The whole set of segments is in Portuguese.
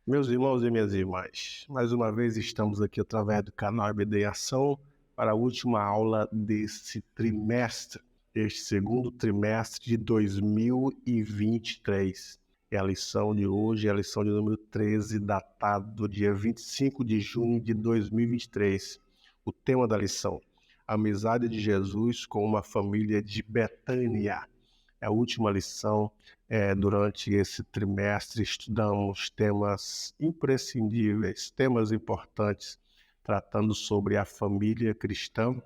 Meus irmãos e minhas irmãs, mais uma vez estamos aqui através do canal EBD em Ação para a última aula desse trimestre, este segundo trimestre de 2023. E a lição de hoje é a lição de número 13, datada do dia 25 de junho de 2023. O tema da lição: Amizade de Jesus com uma família de Betânia. É a última lição. Durante esse trimestre estudamos temas imprescindíveis, temas importantes, tratando sobre a família cristã,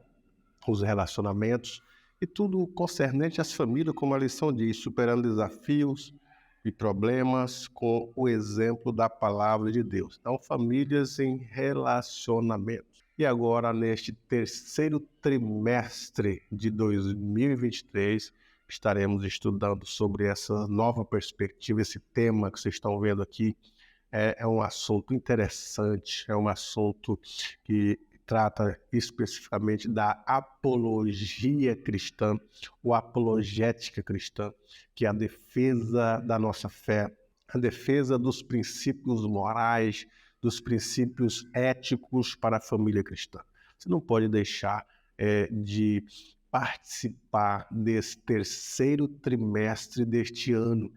os relacionamentos e tudo concernente às famílias, como a lição diz, superando desafios e problemas com o exemplo da palavra de Deus. Então, famílias em relacionamentos. E agora, neste terceiro trimestre de 2023, estaremos estudando sobre essa nova perspectiva, esse tema que vocês estão vendo aqui. É um assunto interessante, é um assunto que trata especificamente da apologia cristã, ou apologética cristã, que é a defesa da nossa fé, a defesa dos princípios morais, dos princípios éticos para a família cristã. Você não pode deixar de participar desse terceiro trimestre deste ano.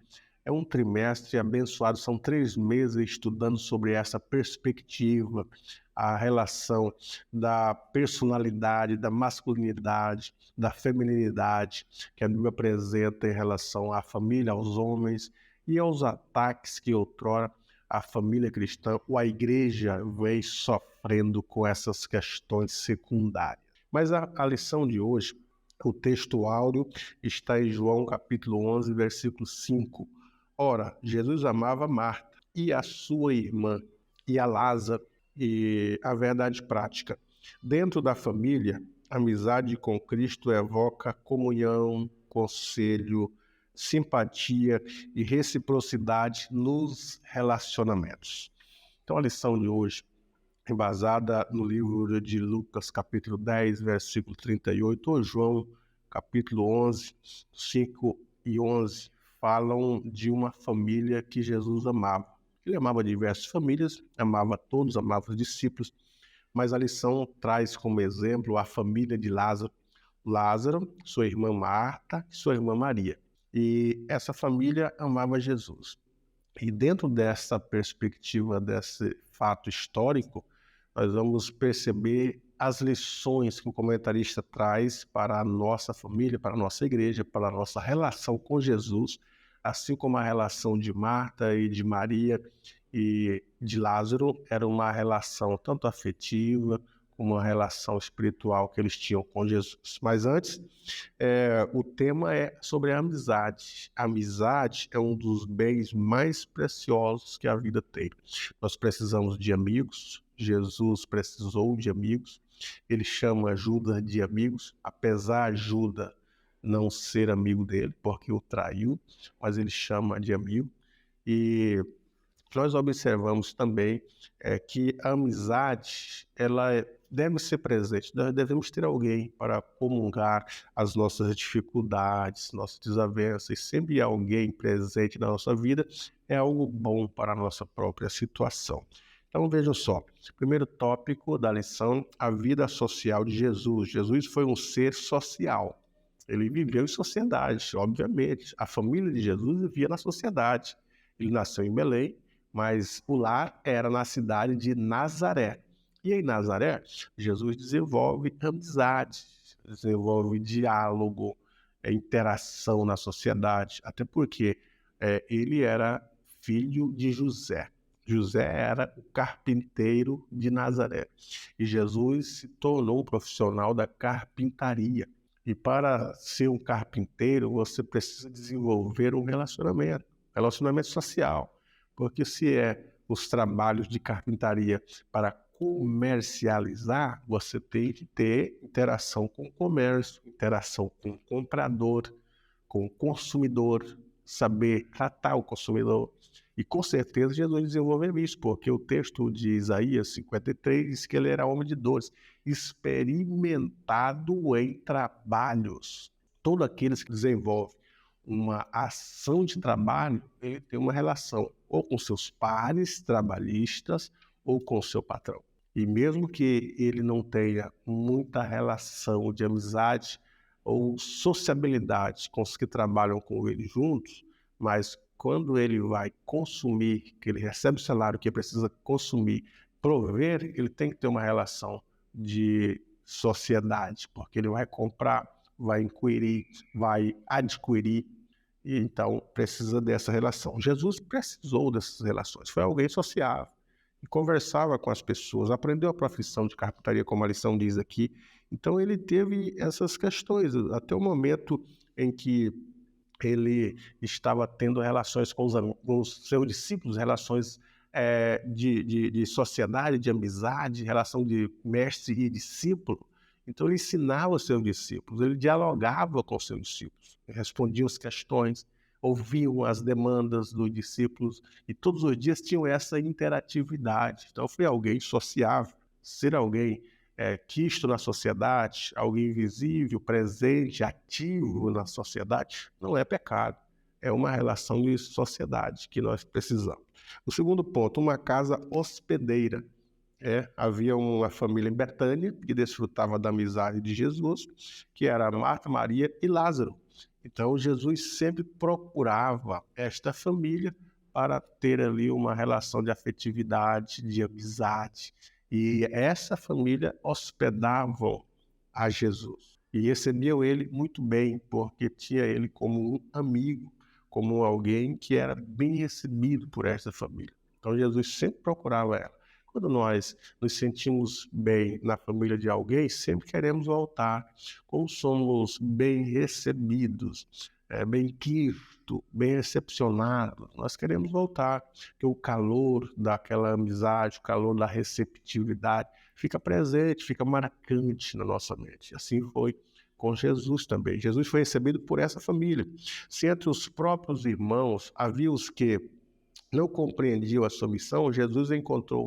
É um trimestre abençoado, são 3 meses estudando sobre essa perspectiva, a relação da personalidade, da masculinidade, da feminilidade que a Bíblia apresenta em relação à família, aos homens e aos ataques que outrora a família cristã ou a igreja vem sofrendo com essas questões secundárias. Mas a lição de hoje, o texto áureo, está em João capítulo 11, versículo 5. Ora, Jesus amava Marta e a sua irmã e a Lázaro. E a verdade prática: dentro da família, a amizade com Cristo evoca comunhão, conselho, simpatia e reciprocidade nos relacionamentos. Então, a lição de hoje, embasada no livro de Lucas, capítulo 10, versículo 38, ou João, capítulo 11, 5 e 11, falam de uma família que Jesus amava. Ele amava diversas famílias, amava todos, amava os discípulos, mas a lição traz como exemplo a família de Lázaro. Lázaro, sua irmã Marta e sua irmã Maria. E essa família amava Jesus. E dentro dessa perspectiva, desse fato histórico, nós vamos perceber as lições que o comentarista traz para a nossa família, para a nossa igreja, para a nossa relação com Jesus, assim como a relação de Marta e de Maria e de Lázaro era uma relação tanto afetiva como uma relação espiritual que eles tinham com Jesus. Mas antes, o tema é sobre a amizade. A amizade é um dos bens mais preciosos que a vida tem. Nós precisamos de amigos, Jesus precisou de amigos, ele chama Judas de amigos, apesar de Judas não ser amigo dele, porque o traiu, mas ele chama de amigo. E nós observamos também que a amizade, deve ser presente. Nós devemos ter alguém para comungar as nossas dificuldades, nossas desavenças. Sempre alguém presente na nossa vida é algo bom para a nossa própria situação. Então vejam só, primeiro tópico da lição, a vida social de Jesus. Jesus foi um ser social. Ele viveu em sociedade, obviamente. A família de Jesus vivia na sociedade. Ele nasceu em Belém, mas o lar era na cidade de Nazaré. E em Nazaré, Jesus desenvolve amizade, desenvolve diálogo, interação na sociedade, até porque ele era filho de José. José era o carpinteiro de Nazaré e Jesus se tornou um profissional da carpintaria. E para ser um carpinteiro, você precisa desenvolver um relacionamento social. Porque se os trabalhos de carpintaria para comercializar, você tem que ter interação com o comércio, interação com o comprador, com o consumidor, saber tratar o consumidor. E com certeza Jesus desenvolveu isso, porque o texto de Isaías 53 diz que ele era homem de dores, experimentado em trabalhos. Todos aqueles que desenvolvem uma ação de trabalho, ele tem uma relação ou com seus pares trabalhistas ou com o seu patrão. E mesmo que ele não tenha muita relação de amizade ou sociabilidade com os que trabalham com ele juntos, mas quando ele vai consumir, que ele recebe o salário que ele precisa consumir, prover, ele tem que ter uma relação de sociedade, porque ele vai comprar, vai inquirir, vai adquirir, e então precisa dessa relação. Jesus precisou dessas relações, foi alguém sociável, e conversava com as pessoas, aprendeu a profissão de carpintaria, como a lição diz aqui. Então ele teve essas questões, até o momento em que ele estava tendo relações com os seus discípulos, relações de sociedade, de amizade, relação de mestre e discípulo. Então ele ensinava os seus discípulos, ele dialogava com os seus discípulos, respondia as questões, ouviam as demandas dos discípulos e todos os dias tinham essa interatividade. Então foi alguém sociável, ser alguém quisto na sociedade, alguém visível, presente, ativo na sociedade, não é pecado. É uma relação de sociedade que nós precisamos. O segundo ponto, uma casa hospedeira. Havia uma família em Betânia que desfrutava da amizade de Jesus, que era Marta, Maria e Lázaro. Então Jesus sempre procurava esta família para ter ali uma relação de afetividade, de amizade. E essa família hospedavam a Jesus e recebiam ele muito bem, porque tinha ele como um amigo, como alguém que era bem recebido por essa família. Então Jesus sempre procurava ela. Quando nós nos sentimos bem na família de alguém, sempre queremos voltar. Como somos bem recebidos, bem quisto, bem recepcionados, nós queremos voltar. Porque o calor daquela amizade, o calor da receptividade, fica presente, fica marcante na nossa mente. Assim foi com Jesus também. Jesus foi recebido por essa família. Se entre os próprios irmãos havia os que não compreendiam a sua missão, Jesus encontrou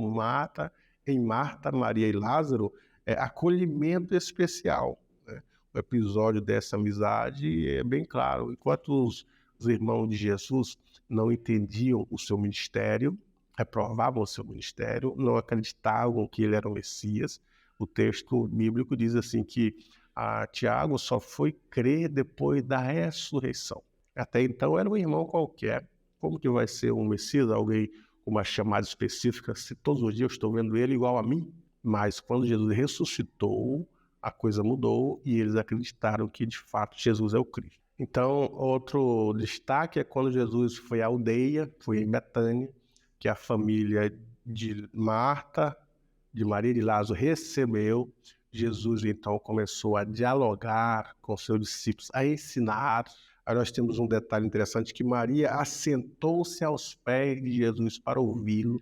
em Marta, Maria e Lázaro, acolhimento especial. Né? O episódio dessa amizade é bem claro. Enquanto os irmãos de Jesus não entendiam o seu ministério, reprovavam o seu ministério, não acreditavam que ele era o Messias, o texto bíblico diz assim que Tiago só foi crer depois da ressurreição. Até então era um irmão qualquer. Como que vai ser um Messias, alguém com uma chamada específica, se todos os dias eu estou vendo ele igual a mim? Mas quando Jesus ressuscitou, a coisa mudou e eles acreditaram que de fato Jesus é o Cristo. Então, outro destaque é quando Jesus foi à aldeia, foi em Betânia, que a família de Marta, de Maria e de Lázaro recebeu. Jesus então começou a dialogar com seus discípulos, a ensinar. Aí nós temos um detalhe interessante, que Maria assentou-se aos pés de Jesus para ouvi-lo.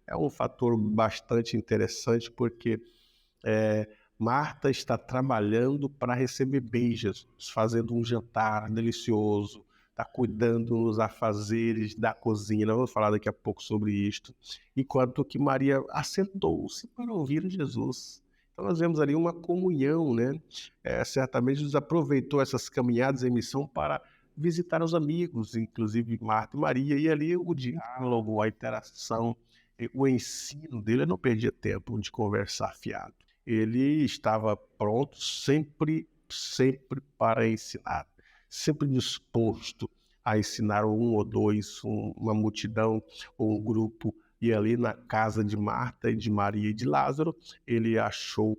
É um fator bastante interessante, porque Marta está trabalhando para receber bem Jesus, fazendo um jantar delicioso, está cuidando dos afazeres da cozinha. Nós vamos falar daqui a pouco sobre isto. Enquanto que Maria assentou-se para ouvir Jesus. Então nós vemos ali uma comunhão, né? Certamente Jesus aproveitou essas caminhadas em missão para visitar os amigos, inclusive Marta e Maria, e ali o diálogo, a interação, o ensino dele, eu não perdia tempo de conversar fiado. Ele estava pronto sempre para ensinar, sempre disposto a ensinar um ou dois, uma multidão ou um grupo. E ali na casa de Marta e de Maria e de Lázaro, ele achou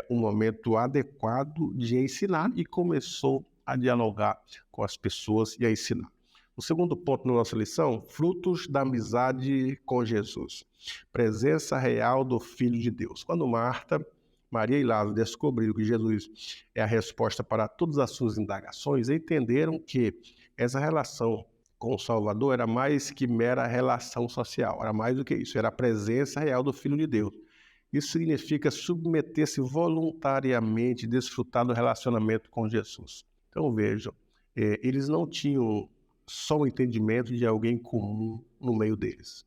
um momento adequado de ensinar e começou a dialogar com as pessoas e a ensinar. O segundo ponto na nossa lição, frutos da amizade com Jesus. Presença real do Filho de Deus. Quando Marta, Maria e Lázaro descobriram que Jesus é a resposta para todas as suas indagações, entenderam que essa relação com o Salvador era mais que mera relação social, era mais do que isso, era a presença real do Filho de Deus. Isso significa submeter-se voluntariamente e desfrutar do relacionamento com Jesus. Então vejam, eles não tinham só o entendimento de alguém comum no meio deles.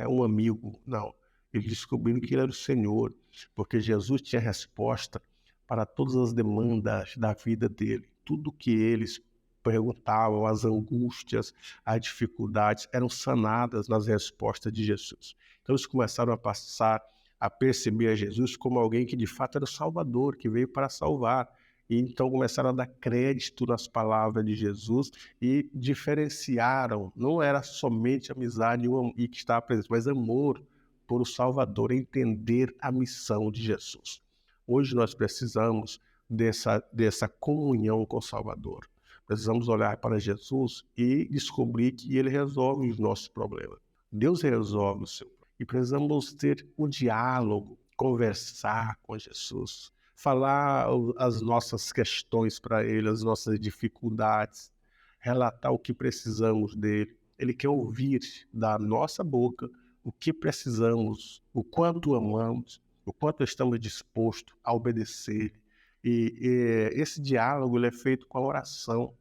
Um amigo, não. Eles descobriram que ele era o Senhor, porque Jesus tinha resposta para todas as demandas da vida dele. Tudo que eles perguntavam, as angústias, as dificuldades eram sanadas nas respostas de Jesus. Então eles começaram a passar a perceber a Jesus como alguém que de fato era o Salvador, que veio para salvar. E então começaram a dar crédito nas palavras de Jesus e diferenciaram, não era somente amizade e que estava presente, mas amor por o Salvador, entender a missão de Jesus. Hoje nós precisamos dessa comunhão com o Salvador. Precisamos olhar para Jesus e descobrir que Ele resolve os nossos problemas. Deus resolve o seu problema. E precisamos ter um diálogo, conversar com Jesus, falar as nossas questões para Ele, as nossas dificuldades, relatar o que precisamos dEle. Ele quer ouvir da nossa boca o que precisamos, o quanto amamos, o quanto estamos dispostos a obedecer. E esse diálogo ele é feito com a oração,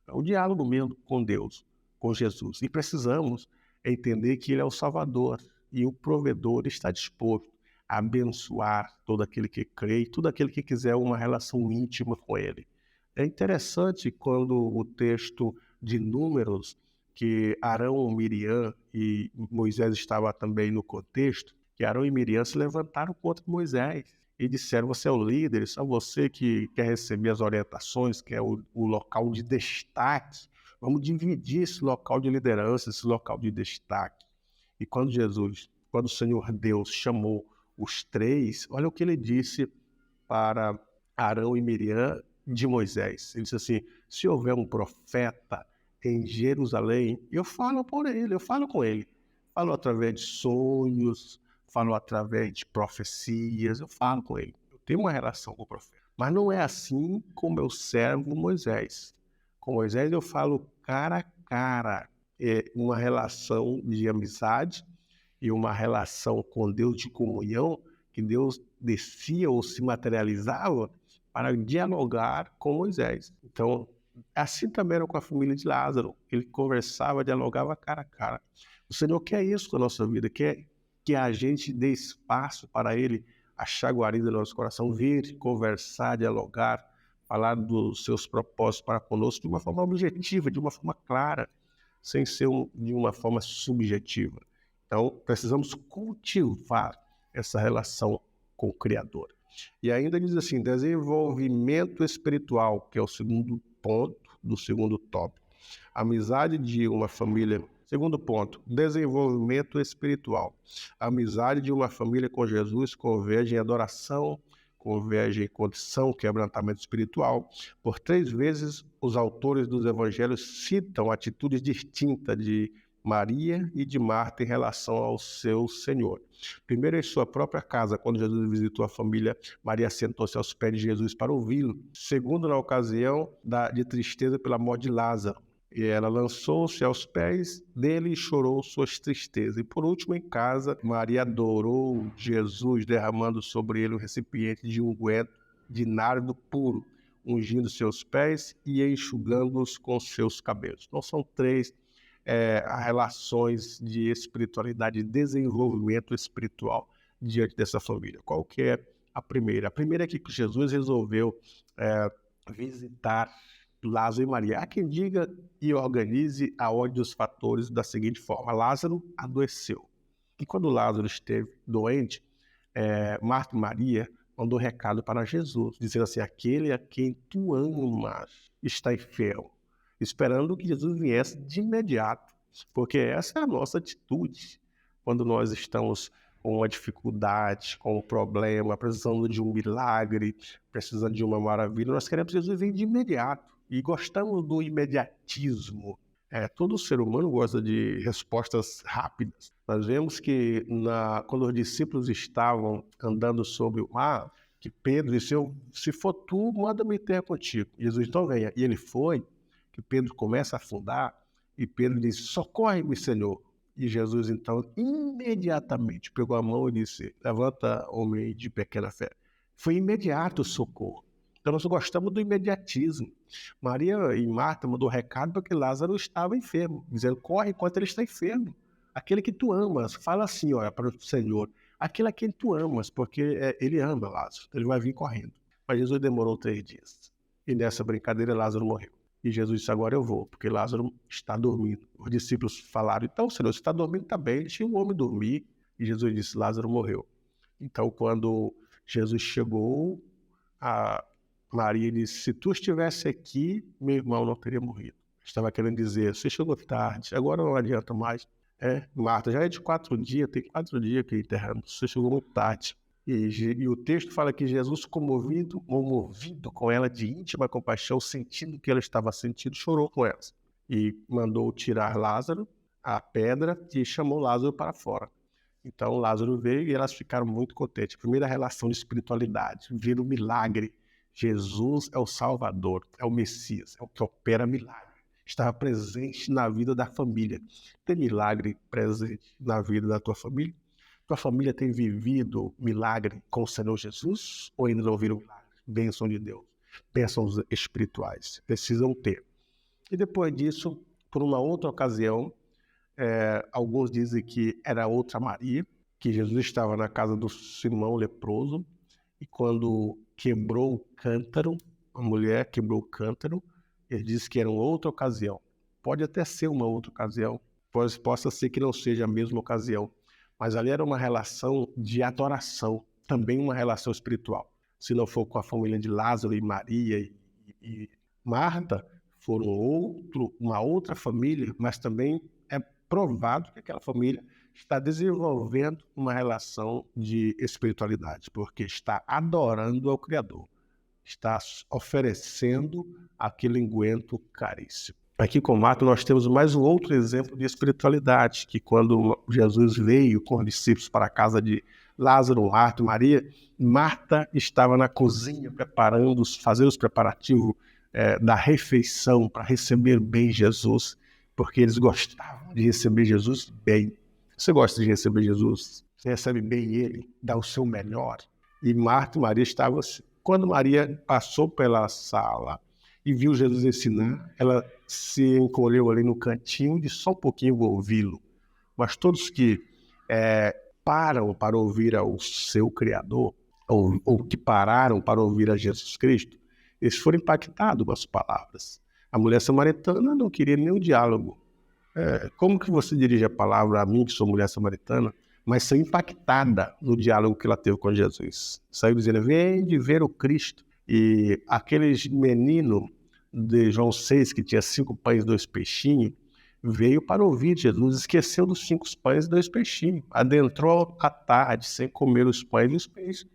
o diálogo mesmo com Deus, com Jesus. E precisamos entender que Ele é o Salvador e o provedor está disposto a abençoar todo aquele que crê e todo aquele que quiser uma relação íntima com Ele. É interessante quando o texto de Números, que Arão, Miriam e Moisés estava também no contexto, que Arão e Miriam se levantaram contra Moisés e disseram: você é o líder, só você que quer receber as orientações, que é o local de destaque. Vamos dividir esse local de liderança, esse local de destaque. E quando o Senhor Deus chamou os três, olha o que ele disse para Arão e Miriam de Moisés. Ele disse assim: se houver um profeta em Jerusalém, eu falo por ele, eu falo com ele. Falo através de sonhos, falo através de profecias, eu falo com ele. Eu tenho uma relação com o profeta. Mas não é assim com meu servo Moisés. Com Moisés eu falo cara a cara. É uma relação de amizade e uma relação com Deus de comunhão, que Deus descia ou se materializava para dialogar com Moisés. Então, assim também era com a família de Lázaro. Ele conversava, dialogava cara a cara. O Senhor quer isso com a nossa vida, quer que a gente dê espaço para Ele achar guarida no nosso coração, vir, conversar, dialogar, falar dos seus propósitos para conosco de uma forma objetiva, de uma forma clara, sem ser de uma forma subjetiva. Então, precisamos cultivar essa relação com o Criador. E ainda diz assim, desenvolvimento espiritual, que é o segundo ponto do segundo tópico. Amizade de uma família. Segundo ponto, desenvolvimento espiritual. A amizade de uma família com Jesus converge em adoração, converge em condição, quebrantamento espiritual. Por 3 vezes, os autores dos evangelhos citam atitudes distintas de Maria e de Marta em relação ao seu Senhor. Primeiro, em sua própria casa, quando Jesus visitou a família, Maria sentou-se aos pés de Jesus para ouvi-lo. Segundo, na ocasião de tristeza pela morte de Lázaro. E ela lançou-se aos pés dele e chorou suas tristezas. E por último, em casa, Maria adorou Jesus, derramando sobre ele um recipiente de unguento de nardo puro, ungindo seus pés e enxugando-os com seus cabelos. Então são 3 relações de espiritualidade, de desenvolvimento espiritual diante dessa família. Qual que é a primeira? A primeira é que Jesus resolveu visitar Lázaro e Maria. Há quem diga e organize a ordem dos fatores da seguinte forma: Lázaro adoeceu. E quando Lázaro esteve doente, Marta e Maria mandou recado para Jesus, dizendo assim: aquele a quem tu amas está enfermo, esperando que Jesus viesse de imediato, porque essa é a nossa atitude quando nós estamos com uma dificuldade, com um problema, precisando de um milagre, precisando de uma maravilha. Nós queremos que Jesus venha de imediato e gostamos do imediatismo. Todo ser humano gosta de respostas rápidas. Nós vemos que quando os discípulos estavam andando sobre o mar, que Pedro disse: se for tu, manda-me ter contigo. Jesus: então venha. E ele foi, que Pedro começa a afundar, e Pedro diz: socorre-me, Senhor. E Jesus, então, imediatamente pegou a mão e disse: levanta, homem de pequena fé. Foi imediato o socorro. Então nós gostamos do imediatismo. Maria e Marta mandou recado porque Lázaro estava enfermo, dizendo: corre enquanto ele está enfermo. Aquele que tu amas, fala assim, olha, para o Senhor, aquele a quem tu amas, porque ele ama Lázaro, ele vai vir correndo. Mas Jesus demorou 3 dias. E nessa brincadeira Lázaro morreu. E Jesus disse, agora eu vou, porque Lázaro está dormindo. Os discípulos falaram, então, Senhor, você está dormindo, está bem, deixa o homem dormir. E Jesus disse, Lázaro morreu. Então, quando Jesus chegou, a Maria disse, se tu estivesse aqui, meu irmão não teria morrido. Estava querendo dizer, você chegou tarde, agora não adianta mais. Marta, já é de 4 dias, tem 4 dias que enterramos, você chegou muito tarde. E o texto fala que Jesus, movido com ela de íntima compaixão, sentindo o que ela estava sentindo, chorou com ela. E mandou tirar Lázaro, a pedra, e chamou Lázaro para fora. Então Lázaro veio e elas ficaram muito contentes. Primeira relação de espiritualidade, ver o milagre. Jesus é o Salvador, é o Messias, é o que opera milagre. Estava presente na vida da família. Tem milagre presente na vida da tua família? Tua família tem vivido milagre com o Senhor Jesus? Ou ainda não viram milagre? Bênção de Deus. Bênçãos espirituais. Precisam ter. E depois disso, por uma outra ocasião, alguns dizem que era outra Maria, que Jesus estava na casa do Simão leproso, e quando quebrou o cântaro, a mulher quebrou o cântaro, ele disse que era uma outra ocasião. Pode até ser uma outra ocasião, possa ser que não seja a mesma ocasião, mas ali era uma relação de adoração, também uma relação espiritual. Se não for com a família de Lázaro e Maria e Marta, foram uma outra família, mas também é provado que aquela família está desenvolvendo uma relação de espiritualidade, porque está adorando ao Criador, está oferecendo aquele unguento caríssimo. Aqui com Marta nós temos mais um outro exemplo de espiritualidade, que quando Jesus veio com os discípulos para a casa de Lázaro, Marta e Maria, Marta estava na cozinha fazendo os preparativos da refeição para receber bem Jesus, porque eles gostavam de receber Jesus bem. Você gosta de receber Jesus? Você recebe bem ele, dá o seu melhor. E Marta e Maria estavam assim. Quando Maria passou pela sala e viu Jesus ensinar, ela se encolheu ali no cantinho de só um pouquinho ouvi-lo. Mas todos que param para ouvir ao seu Criador, ou que pararam para ouvir a Jesus Cristo, eles foram impactados com as palavras. A mulher samaritana não queria nenhum diálogo. Como que você dirige a palavra a mim, que sou mulher samaritana, mas saiu impactada no diálogo que ela teve com Jesus? Saiu dizendo, vem de ver o Cristo. E aquele menino de João 6, que tinha 5 pães e 2 peixinhos, veio para ouvir Jesus, esqueceu dos 5 pães e 2 peixinhos, adentrou à tarde sem comer os pães e os peixes.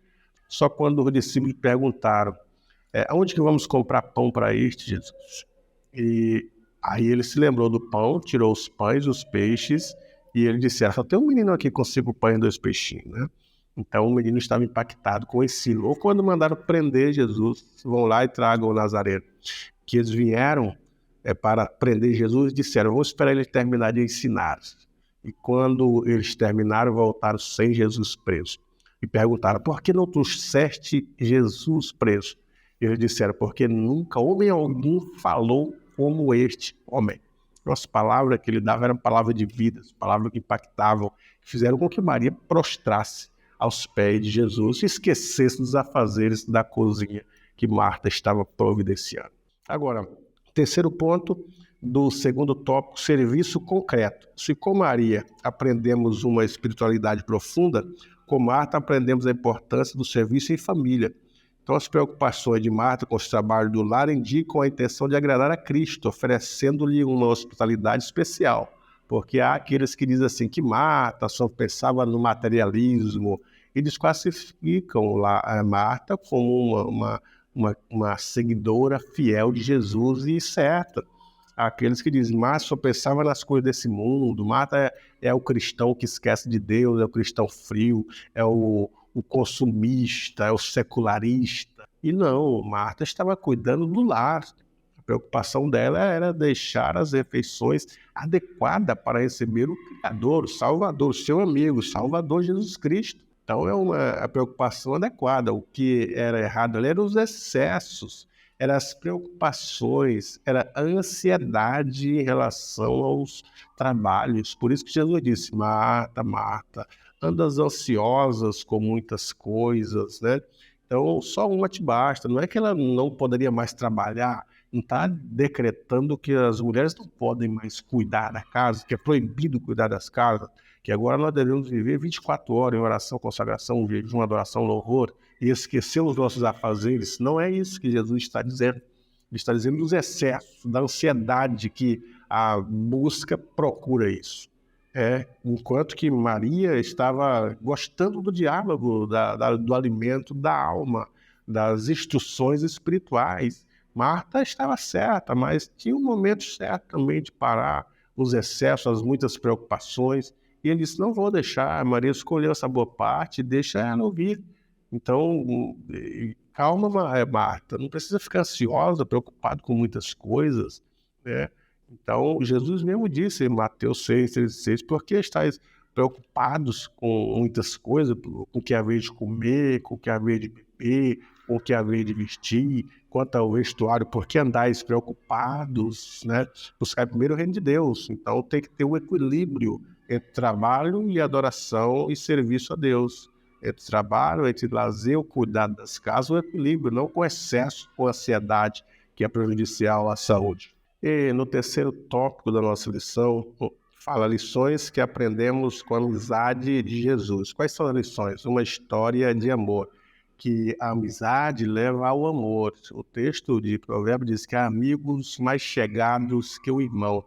Só quando os discípulos perguntaram, aonde que vamos comprar pão para este, Jesus? E aí ele se lembrou do pão, tirou os pães, os peixes, e ele disse, só tem um menino aqui com 5 pães e 2 peixinhos, né? Então o menino estava impactado com o ensino. Ou quando mandaram prender Jesus, vão lá e tragam o Nazareno. Que eles vieram para prender Jesus e disseram, vamos esperar ele terminar de ensinar. E quando eles terminaram, voltaram sem Jesus preso. E perguntaram, por que não trouxeste Jesus preso? E eles disseram, porque nunca homem algum falou como este homem. Nossa palavra que ele dava era palavra de vida, palavras que impactavam, que fizeram com que Maria prostrasse aos pés de Jesus e esquecesse dos afazeres da cozinha que Marta estava providenciando. Agora, terceiro ponto do segundo tópico, serviço concreto. Se com Maria aprendemos uma espiritualidade profunda, com Marta aprendemos a importância do serviço em família. Então, as preocupações de Marta com os trabalhos do lar indicam a intenção de agradar a Cristo, oferecendo-lhe uma hospitalidade especial. Porque há aqueles que dizem assim, que Marta só pensava no materialismo, e desclassificam a Marta como uma seguidora fiel de Jesus e certa. Há aqueles que dizem, Marta só pensava nas coisas desse mundo, Marta é o cristão que esquece de Deus, é o cristão frio, é o consumista, é o secularista. E não, Marta estava cuidando do lar. A preocupação dela era deixar as refeições adequadas para receber o Criador, o Salvador, o seu amigo, o Salvador Jesus Cristo. Então é uma preocupação adequada. O que era errado ali eram os excessos, eram as preocupações, era a ansiedade em relação aos trabalhos. Por isso que Jesus disse, Marta, Marta, andas ansiosas com muitas coisas, né? Então só uma te basta. Não é que ela não poderia mais trabalhar, está decretando que as mulheres não podem mais cuidar da casa, que é proibido cuidar das casas, que agora nós devemos viver 24 horas em oração, consagração, jejum, adoração, louvor, e esquecer os nossos afazeres. Não é isso que Jesus está dizendo. Ele está dizendo dos excessos, da ansiedade que a busca procura isso. Enquanto que Maria estava gostando do diálogo, do alimento da alma, das instruções espirituais. Marta estava certa, mas tinha um momento certo também de parar os excessos, as muitas preocupações. E ele disse, não vou deixar, Maria escolheu essa boa parte, deixa ela ouvir. Então, calma, Marta, não precisa ficar ansiosa, preocupado com muitas coisas, né? Então, Jesus mesmo disse em Mateus 6,36, por que estáis preocupados com muitas coisas, com o que haver de comer, com o que haver de beber, com o que haver de vestir, quanto ao vestuário, por que andais preocupados, né? Buscar primeiro o reino de Deus. Então, tem que ter um equilíbrio entre trabalho e adoração e serviço a Deus. Entre trabalho, entre lazer, o cuidado das casas, o equilíbrio, não com excesso, com ansiedade, que é prejudicial à saúde. E no terceiro tópico da nossa lição, fala lições que aprendemos com a amizade de Jesus. Quais são as lições? Uma história de amor, que a amizade leva ao amor. O texto de Provérbios diz que há amigos mais chegados que o irmão.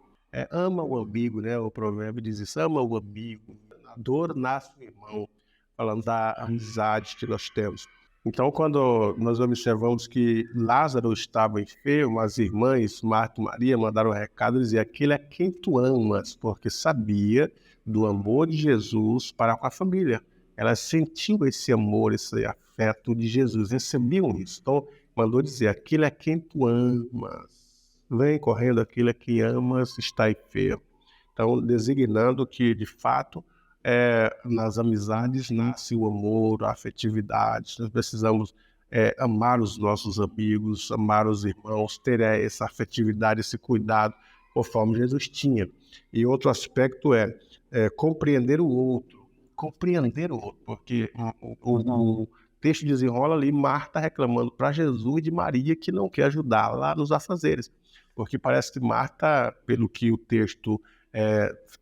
Ama o amigo, né? O provérbio diz isso, ama o amigo. Na dor nasce o irmão, falando da amizade que nós temos. Então, quando nós observamos que Lázaro estava enfermo, as irmãs Marta e Maria mandaram um recado e diziam, aquele é quem tu amas, porque sabia do amor de Jesus para com a família. Elas sentiam esse amor, esse afeto de Jesus, recebiam isso. Então, mandou dizer, aquele é quem tu amas. Vem correndo, aquele é quem amas está enfermo. Então, designando que, de fato, nas amizades nasce o amor, a afetividade. Nós precisamos amar os nossos amigos, amar os irmãos, ter essa afetividade, esse cuidado, conforme Jesus tinha. E outro aspecto é compreender o outro, porque o texto desenrola ali, Marta reclamando para Jesus de Maria que não quer ajudar lá nos afazeres, porque parece que Marta, pelo que o texto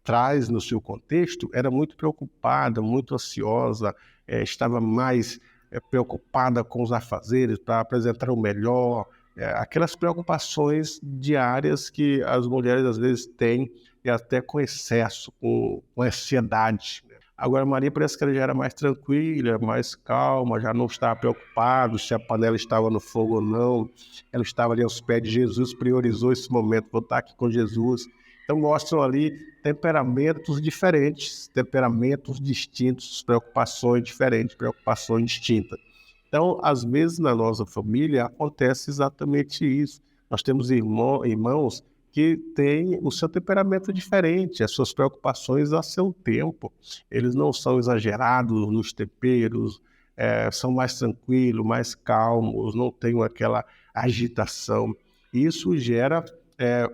traz no seu contexto, era muito preocupada, muito ansiosa, estava mais preocupada com os afazeres, para apresentar o melhor, aquelas preocupações diárias que as mulheres às vezes têm, e até com excesso, com ansiedade. Agora Maria parece que ela já era mais tranquila, mais calma, já não estava preocupada se a panela estava no fogo ou não, ela estava ali aos pés de Jesus, priorizou esse momento, vou estar aqui com Jesus. Então mostram ali temperamentos diferentes, temperamentos distintos, preocupações diferentes, preocupações distintas. Então, às vezes na nossa família acontece exatamente isso. Nós temos irmãos que têm o seu temperamento diferente, as suas preocupações a seu tempo. Eles não são exagerados nos temperos, são mais tranquilos, mais calmos, não têm aquela agitação. Isso gera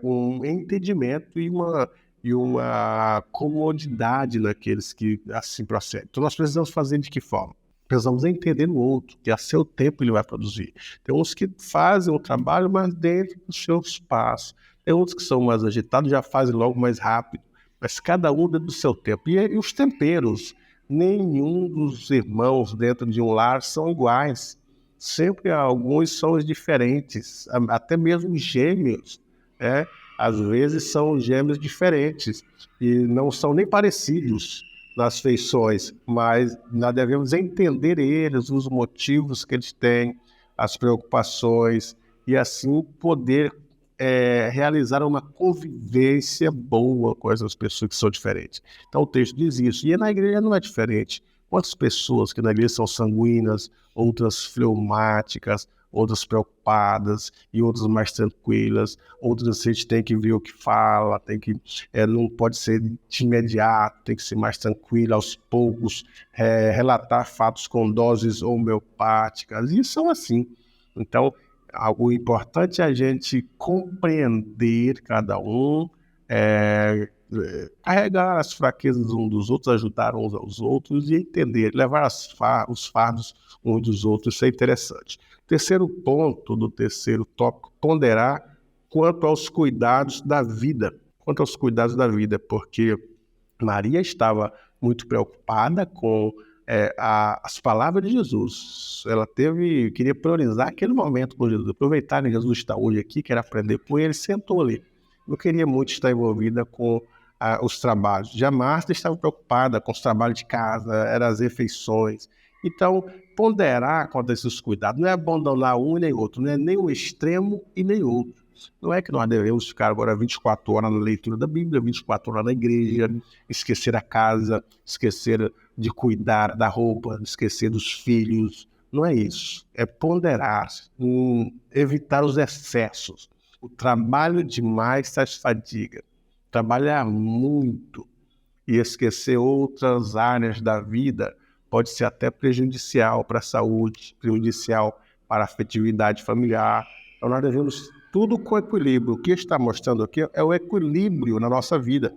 um entendimento e uma comodidade naqueles que assim procedem. Então nós precisamos fazer de que forma? Precisamos entender o outro, que a seu tempo ele vai produzir. Tem uns que fazem o trabalho, mas dentro do seu espaço. Tem outros que são mais agitados, já fazem logo mais rápido. Mas cada um dentro do seu tempo. E os temperos, nenhum dos irmãos dentro de um lar são iguais. Sempre alguns são diferentes, até mesmo gêmeos. Às vezes são gêmeos diferentes e não são nem parecidos nas feições, mas nós devemos entender eles, os motivos que eles têm, as preocupações, e assim poder realizar uma convivência boa com essas pessoas que são diferentes. Então o texto diz isso, e na igreja não é diferente. Quantas pessoas que na igreja são sanguíneas, outras fleumáticas, outras preocupadas e outras mais tranquilas, outras a gente tem que ver o que fala, não pode ser de imediato, tem que ser mais tranquilo, aos poucos, relatar fatos com doses homeopáticas, e são assim. Então, o importante é a gente compreender cada um, carregar as fraquezas uns dos outros, ajudar uns aos outros e entender, levar os fardos uns dos outros, isso é interessante. Terceiro ponto do terceiro tópico, ponderar quanto aos cuidados da vida. Quanto aos cuidados da vida, porque Maria estava muito preocupada com as palavras de Jesus. Ela queria priorizar aquele momento com Jesus, aproveitar que Jesus está hoje aqui, quer aprender com ele, sentou ali. Não queria muito estar envolvida com os trabalhos. Já Marta estava preocupada com os trabalhos de casa, eram as refeições. Então, ponderar quanto a esses cuidados, não é abandonar um e nem outro, não é nem um extremo e nem outro. Não é que nós devemos ficar agora 24 horas na leitura da Bíblia, 24 horas na igreja, esquecer a casa, esquecer de cuidar da roupa, esquecer dos filhos. Não é isso. É ponderar, evitar os excessos. O trabalho demais traz fadiga. Trabalhar muito e esquecer outras áreas da vida pode ser até prejudicial para a saúde, prejudicial para a afetividade familiar. Então nós devemos tudo com equilíbrio. O que está mostrando aqui é o equilíbrio na nossa vida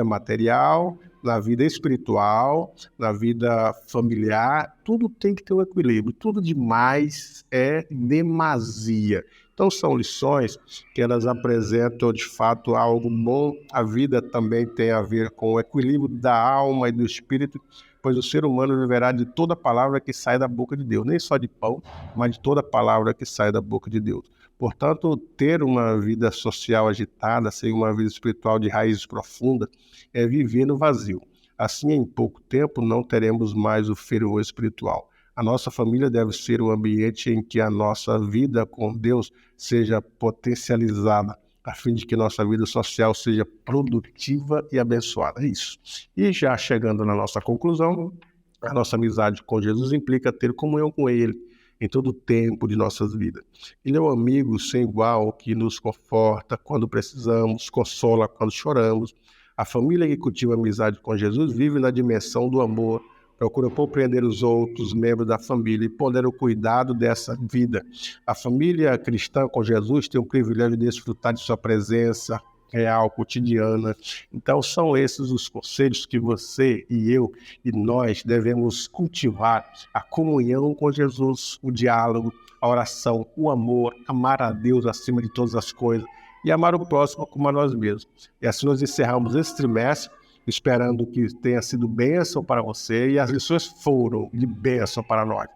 material, na vida espiritual, na vida familiar. Tudo tem que ter um equilíbrio. Tudo demais é demasia. Então são lições que elas apresentam de fato algo bom. A vida também tem a ver com o equilíbrio da alma e do espírito, pois o ser humano viverá de toda palavra que sai da boca de Deus, nem só de pão, mas de toda palavra que sai da boca de Deus. Portanto, ter uma vida social agitada, sem uma vida espiritual de raízes profundas, é viver no vazio. Assim, em pouco tempo, não teremos mais o fervor espiritual. A nossa família deve ser o ambiente em que a nossa vida com Deus seja potencializada, a fim de que nossa vida social seja produtiva e abençoada. É isso. E já chegando na nossa conclusão, a nossa amizade com Jesus implica ter comunhão com Ele em todo o tempo de nossas vidas. Ele é um amigo sem igual que nos conforta quando precisamos, consola quando choramos. A família que cultiva amizade com Jesus vive na dimensão do amor, procura compreender os outros membros da família e pondera o cuidado dessa vida. A família cristã com Jesus tem o privilégio de desfrutar de sua presença real, cotidiana. Então são esses os conselhos que você e eu e nós devemos cultivar: a comunhão com Jesus, o diálogo, a oração, o amor, amar a Deus acima de todas as coisas e amar o próximo como a nós mesmos. E assim nós encerramos esse trimestre, esperando que tenha sido bênção para você, e as lições foram de bênção para nós.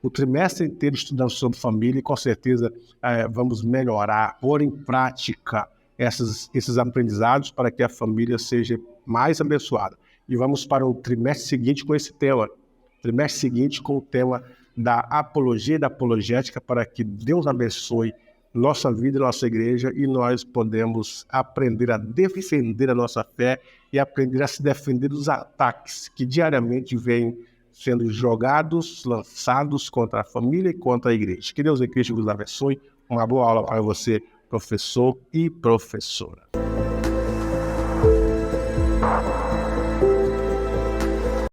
O trimestre inteiro estudando sobre família e com certeza vamos melhorar, pôr em prática esses aprendizados para que a família seja mais abençoada. E vamos para o trimestre seguinte com esse tema. Trimestre seguinte com o tema da apologia e da apologética, para que Deus abençoe nossa vida e nossa igreja, e nós podemos aprender a defender a nossa fé e aprender a se defender dos ataques que diariamente vêm sendo jogados, lançados contra a família e contra a igreja. Que Deus em Cristo vos abençoe. Uma boa aula para você, professor e professora.